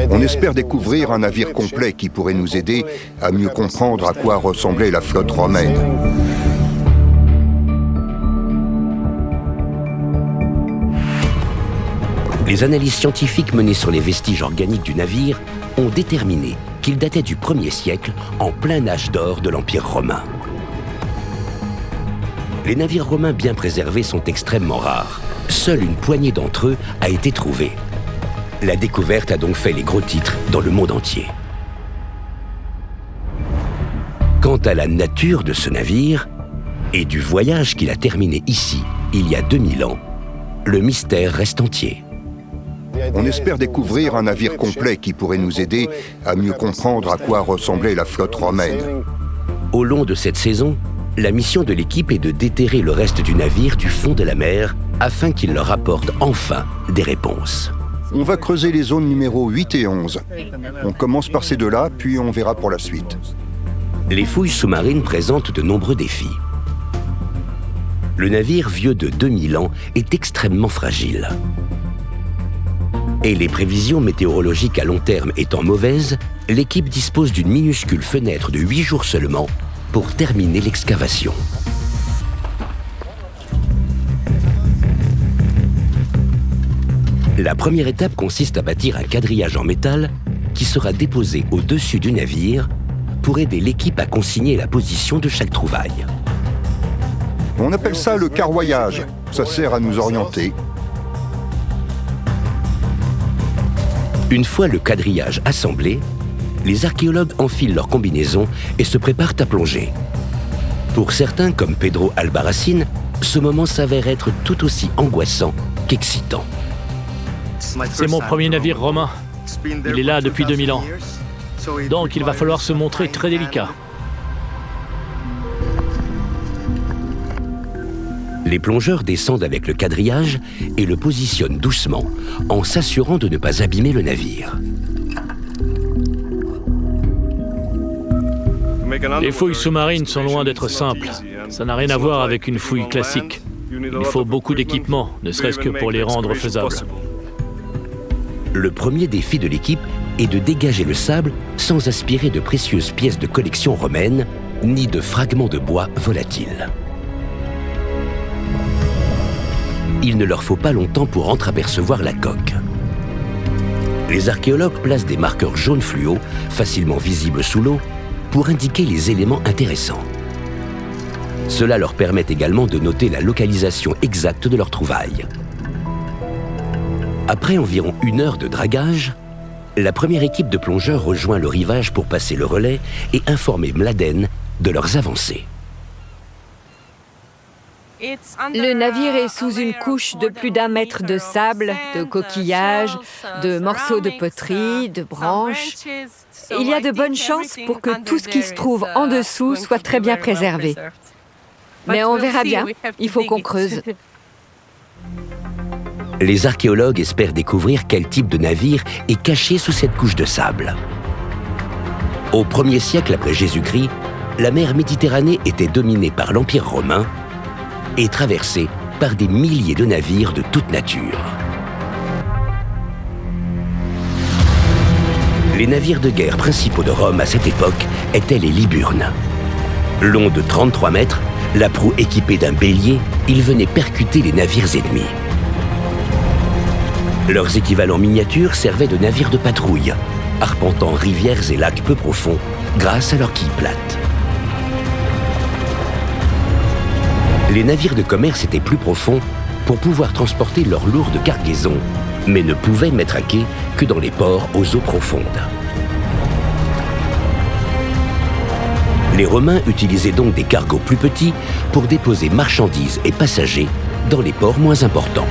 On espère découvrir un navire complet qui pourrait nous aider à mieux comprendre à quoi ressemblait la flotte romaine. Les analyses scientifiques menées sur les vestiges organiques du navire ont déterminé qu'il datait du 1er siècle, en plein âge d'or de l'Empire romain. Les navires romains bien préservés sont extrêmement rares. Seule une poignée d'entre eux a été trouvée. La découverte a donc fait les gros titres dans le monde entier. Quant à la nature de ce navire et du voyage qu'il a terminé ici, il y a 2000 ans, le mystère reste entier. On espère découvrir un navire complet qui pourrait nous aider à mieux comprendre à quoi ressemblait la flotte romaine. Au long de cette saison, la mission de l'équipe est de déterrer le reste du navire du fond de la mer afin qu'il leur apporte enfin des réponses. On va creuser les zones numéro 8 et 11. On commence par ces deux-là, puis on verra pour la suite. Les fouilles sous-marines présentent de nombreux défis. Le navire vieux de 2000 ans est extrêmement fragile. Et les prévisions météorologiques à long terme étant mauvaises, l'équipe dispose d'une minuscule fenêtre de 8 jours seulement pour terminer l'excavation. La première étape consiste à bâtir un quadrillage en métal qui sera déposé au-dessus du navire pour aider l'équipe à consigner la position de chaque trouvaille. On appelle ça le carroyage. Ça sert à nous orienter. Une fois le quadrillage assemblé, les archéologues enfilent leurs combinaisons et se préparent à plonger. Pour certains, comme Pedro Albarracín, ce moment s'avère être tout aussi angoissant qu'excitant. C'est mon premier navire romain. Il est là depuis 2000 ans. Donc il va falloir se montrer très délicat. Les plongeurs descendent avec le quadrillage et le positionnent doucement, en s'assurant de ne pas abîmer le navire. Les fouilles sous-marines sont loin d'être simples. Ça n'a rien à voir avec une fouille classique. Il faut beaucoup d'équipement, ne serait-ce que pour les rendre faisables. Le premier défi de l'équipe est de dégager le sable sans aspirer de précieuses pièces de collection romaine, ni de fragments de bois volatiles. Il ne leur faut pas longtemps pour entreapercevoir la coque. Les archéologues placent des marqueurs jaunes fluo, facilement visibles sous l'eau, pour indiquer les éléments intéressants. Cela leur permet également de noter la localisation exacte de leur trouvaille. Après environ 1 heure de dragage, la première équipe de plongeurs rejoint le rivage pour passer le relais et informer Mladen de leurs avancées. Le navire est sous une couche de plus d'1 mètre de sable, de coquillages, de morceaux de poterie, de branches. Il y a de bonnes chances pour que tout ce qui se trouve en dessous soit très bien préservé. Mais on verra bien, il faut qu'on creuse. Les archéologues espèrent découvrir quel type de navire est caché sous cette couche de sable. Au 1er siècle après Jésus-Christ, la mer Méditerranée était dominée par l'Empire romain et traversée par des milliers de navires de toute nature. Les navires de guerre principaux de Rome à cette époque étaient les Liburnes. Longs de 33 mètres, la proue équipée d'un bélier, ils venaient percuter les navires ennemis. Leurs équivalents miniatures servaient de navires de patrouille, arpentant rivières et lacs peu profonds grâce à leurs quilles plates. Les navires de commerce étaient plus profonds pour pouvoir transporter leurs lourdes cargaisons, mais ne pouvaient mettre à quai que dans les ports aux eaux profondes. Les Romains utilisaient donc des cargos plus petits pour déposer marchandises et passagers dans les ports moins importants.